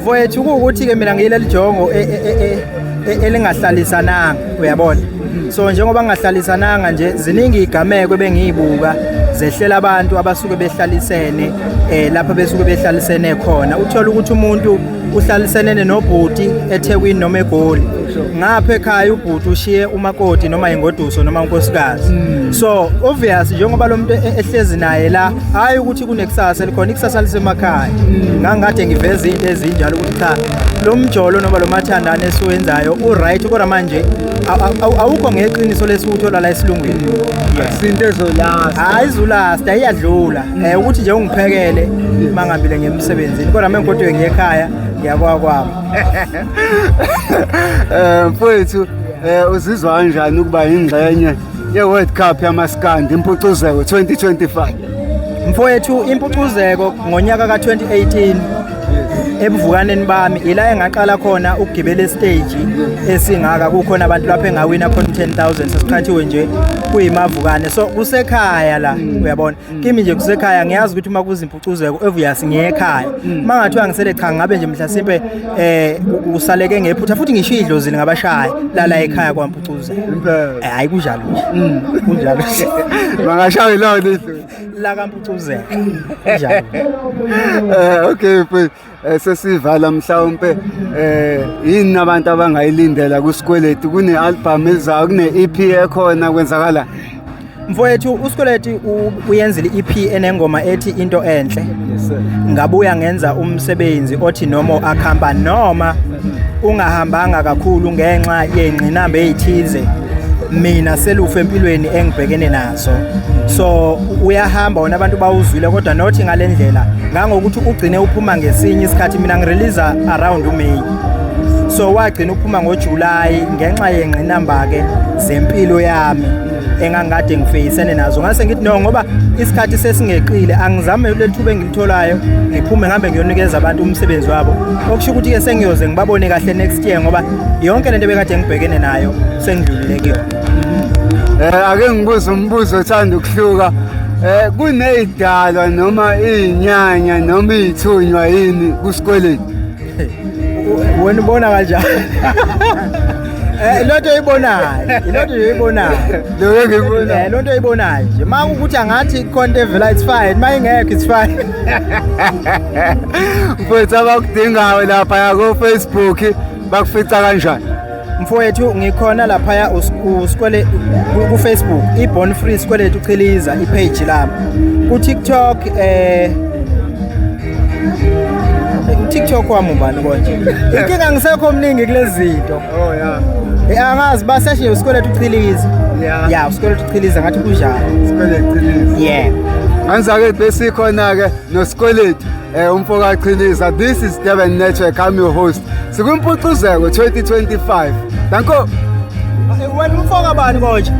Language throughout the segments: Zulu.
Mfowethu ukuthi ke mina ngiyileli jongo elingahlalisananga uyabona. So njengoba ngingahlalisananga nje ziningi igameko bengiyibuka zehlela abantu abasuke behlalisene lapha besuke behlalisene khona uthola ukuthi umuntu uhlalisene nobhuti eThekwini noma eGoli ngapha ekhaya ubhuti ushiye umakoti noma ingoduso noma unkosikazi. So obvious njengoba lo muntu ehlezi naye la hayi ukuthi kunekusasa likhona ikusasa lisemakhaya ngangade ngiveza izinto ezinjalo ukuthi cha lo mjolo noma lo mathandana esiwenzayo uright kodwa manje awukho ngeqiniso lesuthola la esilungwini. Izinto ezolasta hayi izolasta iyadlula ukuthi nje ungiphekele mangambile ngemsebenzini kodwa mengigodwe ngekhaya ngiyakwakwami. Mfowethu uzizwa kanjani ukuba ingxenye ye-World Cup yamaskandi impucuzeko 2025? Mfowethu impucuzeko ngonyaka ka2018 ebuvukaneni bami ila engaqala khona ukugibela stage esingaka kukhona abantu lapha engawina khona 10,000 sesiqhathiwe nje kuyimavukane. So kusekhaya la uyabona kimi nje kusekhaya ngiyazi ukuthi uma kuza impucuzeko obvious ngiyekhaya mangathiwa ngisele cha ngabe nje mhlasimpe usaleke ngephutha futhi ngisho idlozini ngabashaya la ekhaya kwampucuzeko hayi kunjalo nje kunjalo bangashaya lawo la kampucuzeko njalo. Okay mfowethu sesivala mhlawumbe yini abantu abangayilindela kusikweletu kune-album ezayo kune-EP ekhona kwenzakala? Mfowethu uSikweletu uyenzile iEP enengoma ethi into enhle. Ngabuya ngenza umsebenzi othi noma akhamba noma ungahambanga kakhulu ngenxa yengqinamba ezithize mina selufa empilweni engibhekene nazo. So uyahamba wona abantu bawuzwile kodwa nothi ngalendlela ngangokuthi ugcine uphuma ngesinye isikhathi mina ngirelease around uMay. So wagcina uphuma ngoJuly ngenxa yengqinamba ke zempilo yami engangade ngifeyisene nazo. Ngase ngithi no ngoba isikhathi sesingeqile angizame lethuba engilitholayo ngiphume ngihambe ngiyonikeza abantu umsebenzi wabo okusho ukuthi ke sengiyoze ngibabone kahle next year ngoba yonke lento bekade ngibhekene nayo sengidlulile kuyona. Ake ngibuze umbuzo othanda ukuhluka kunezidalwa noma izinyanya noma izithunywa yini kusikweletu? Wena ubona kanjani? Lonto uyibonayo lonto uyibonayo nje ma ukuthi angathi konke vela it's fine ma ingekho it's fine. Mfowethu abakudingayo lapha ku Facebook bakufica kanjani? Mfowethu ngikhona lapha uSikwele ku Facebook iBorn Free Sikweletu Uchiliza ipage lapha ku TikTok TikTok wami ubani konje inkinga ngisekho omningi kulezi zinto. Oh yeah angazi baseshe uSikweletu Uchiliza uSikweletu Uchiliza ngathi kunjalo Sikweletu Uchiliza Anzake besikhona ke noSikweletu umfoko kaChiliza. This is Durban Network, I'm your host. Sikwimpucuzeko 2025. Danko wena umfoko bani konje?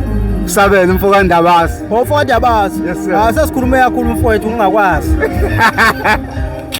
Sabela umfoko kaNdabasi. Umfoko kaNdabasi. Yes sir. Sesikhuluma kakhulu mfowethu ungakwazi.